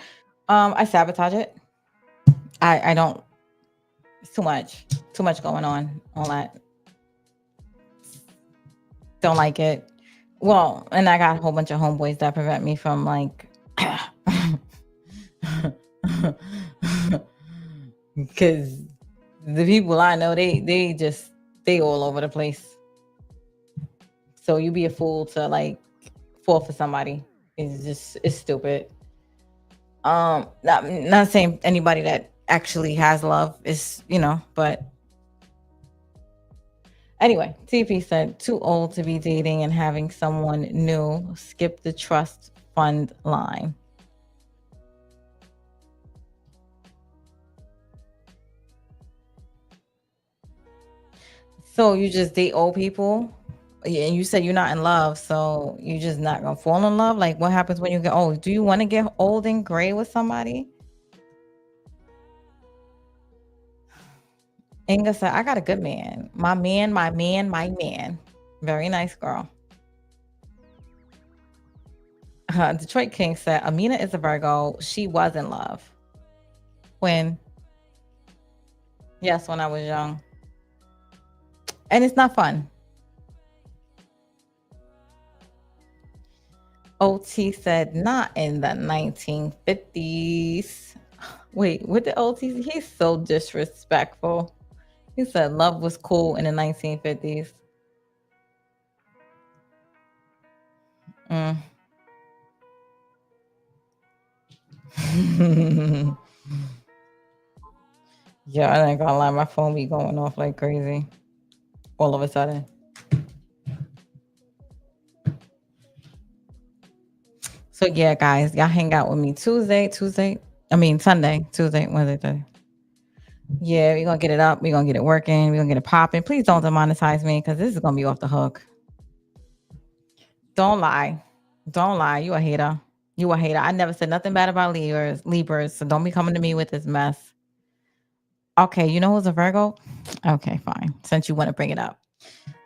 A: I sabotage it. I don't. It's too much going on. All that. Don't like it. Well, and I got a whole bunch of homeboys that prevent me from like, because the people I know, they all over the place. So you be a fool to like fall for somebody. It's stupid. Not saying anybody that actually has love is, but anyway, TP said, too old to be dating and having someone new. Skip the trust fund line. So you just date old people? Yeah, and you said you're not in love, so you're just not gonna fall in love? Like, what happens when you get old? Do you want to get old and gray with somebody? Inga said, I got a good man. My man. Very nice girl. Detroit King said, Amina is a Virgo. She was in love. When? Yes, when I was young. And it's not fun. OT said, not in the 1950s. Wait, what did OT say? He's so disrespectful. He said love was cool in the 1950s. Yeah, I ain't gonna lie, my phone be going off like crazy all of a sudden. So yeah, guys, y'all hang out with me Sunday, Tuesday, Wednesday. Yeah, we're gonna get it up, we're gonna get it working, we're gonna get it popping. Please don't demonetize me because this is gonna be off the hook. Don't lie. You a hater. You a hater. I never said nothing bad about Libras, so don't be coming to me with this mess. Okay, you know who's a Virgo? Okay, fine. Since you want to bring it up.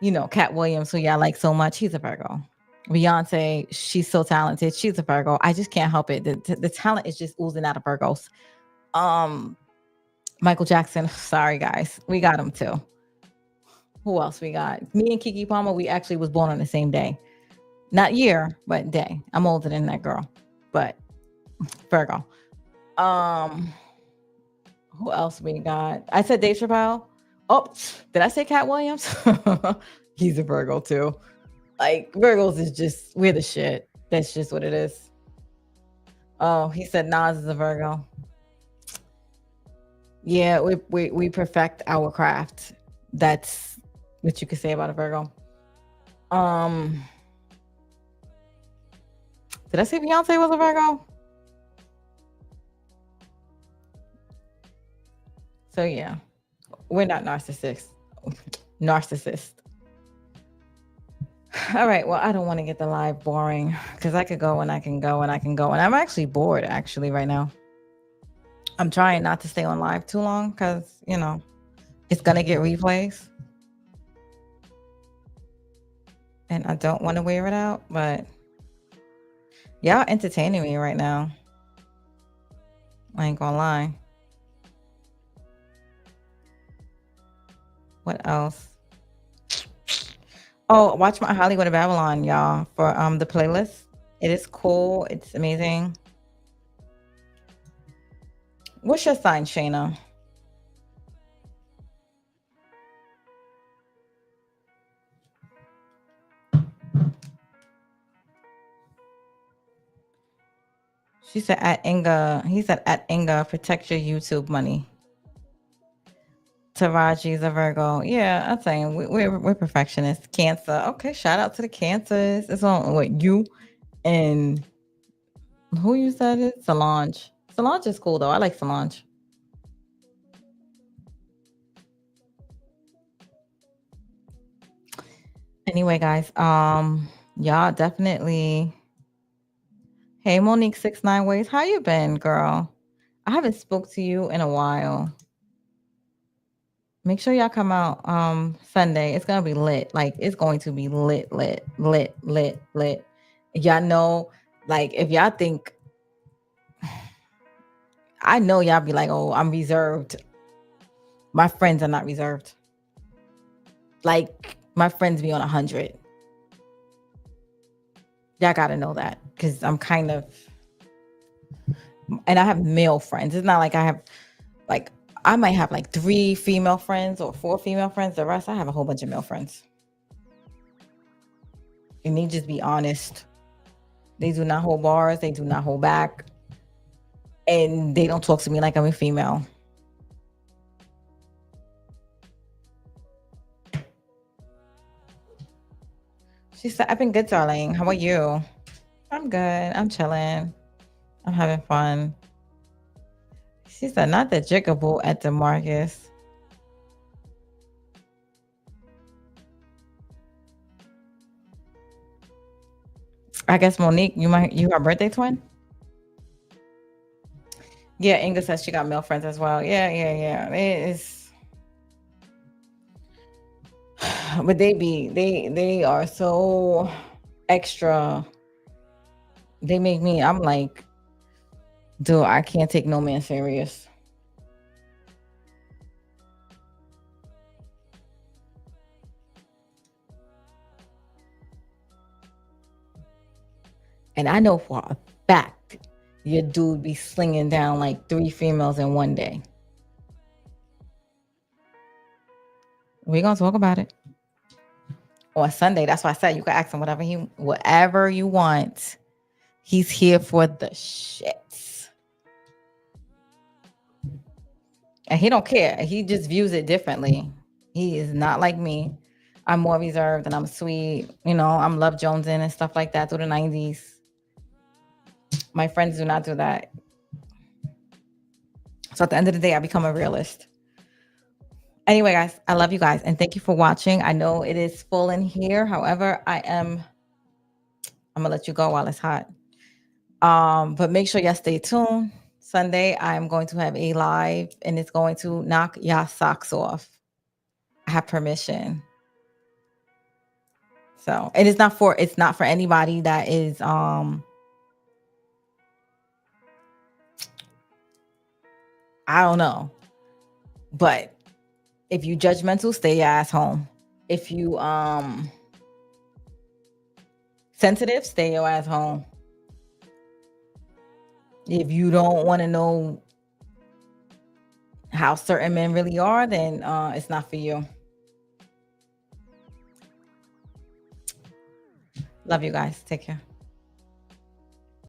A: You know, Cat Williams, who y'all like so much, he's a Virgo. Beyonce, she's so talented. She's a Virgo. I just can't help it. The talent is just oozing out of Virgos. Michael Jackson, sorry guys. We got him too. Who else we got? Me and Kiki Palmer, we actually was born on the same day. Not year, but day. I'm older than that girl. But Virgo. Who else we got? I said Dave Chappelle. Oh, did I say Cat Williams? He's a Virgo too. Like Virgos is just, we're the shit. That's just what it is. Oh, he said Nas is a Virgo. Yeah, we perfect our craft. That's what you could say about a Virgo. Did I say Beyonce was a Virgo? So yeah, we're not narcissists. All right, well, I don't want to get the live boring because I could go and I can go and I can go. And I'm actually bored actually right now. I'm trying not to stay on live too long because, you know, it's going to get replays. And I don't want to wear it out, but y'all entertaining me right now. I ain't gonna lie. What else? Oh, watch my Hollywood of Babylon, y'all, for the playlist. It is cool. It's amazing. What's your sign, Shayna? She said at Inga. He said at Inga, protect your YouTube money. Taraji's a Virgo. Yeah, I'm saying we're perfectionists. Cancer. Okay, shout out to the Cancers. It's on what you and who you said it? Solange. Solange is cool though. I like Solange. Anyway, guys, y'all definitely. Hey, Monique 69 Ways, how you been, girl? I haven't spoke to you in a while. Make sure y'all come out Sunday. It's gonna be lit. Like it's going to be lit. Y'all know, like if y'all think, I know y'all be like, oh, I'm reserved. My friends are not reserved. Like my friends be on 100. Y'all gotta know that because I'm kind of, and I have male friends. It's not like I have, like I might have like 3 female friends or 4 female friends. The rest, I have a whole bunch of male friends. And they just be honest. They do not hold bars. They do not hold back. And they don't talk to me like I'm a female. She said, I've been good, darling. How are you? I'm good. I'm chilling. I'm having fun. She said, not the jiggable at the Marcus. I guess Monique, you are birthday twin? Yeah, Inga says she got male friends as well. Yeah. It is. But they are so extra. They make me, I'm like, dude, I can't take no man serious. And I know for a fact your dude be slinging down like 3 females in one day. We're gonna talk about it on Sunday. That's why I said you can ask him whatever you want. He's here for the shits. And he don't care. He just views it differently. He is not like me. I'm more reserved and I'm sweet. You know, I'm Love Jonesing and stuff like that through the 90s. My friends do not do that. So at the end of the day, I become a realist. Anyway, guys, I love you guys. And thank you for watching. I know it is full in here. However, I'm going to let you go while it's hot. But make sure y'all stay tuned. Sunday, I'm going to have a live, and it's going to knock y'all socks off. I have permission. So, and it's not for anybody that is I don't know. But if you judgmental, stay your ass home. If you sensitive, stay your ass home. If you don't want to know how certain men really are, then it's not for you. Love you guys. Take care.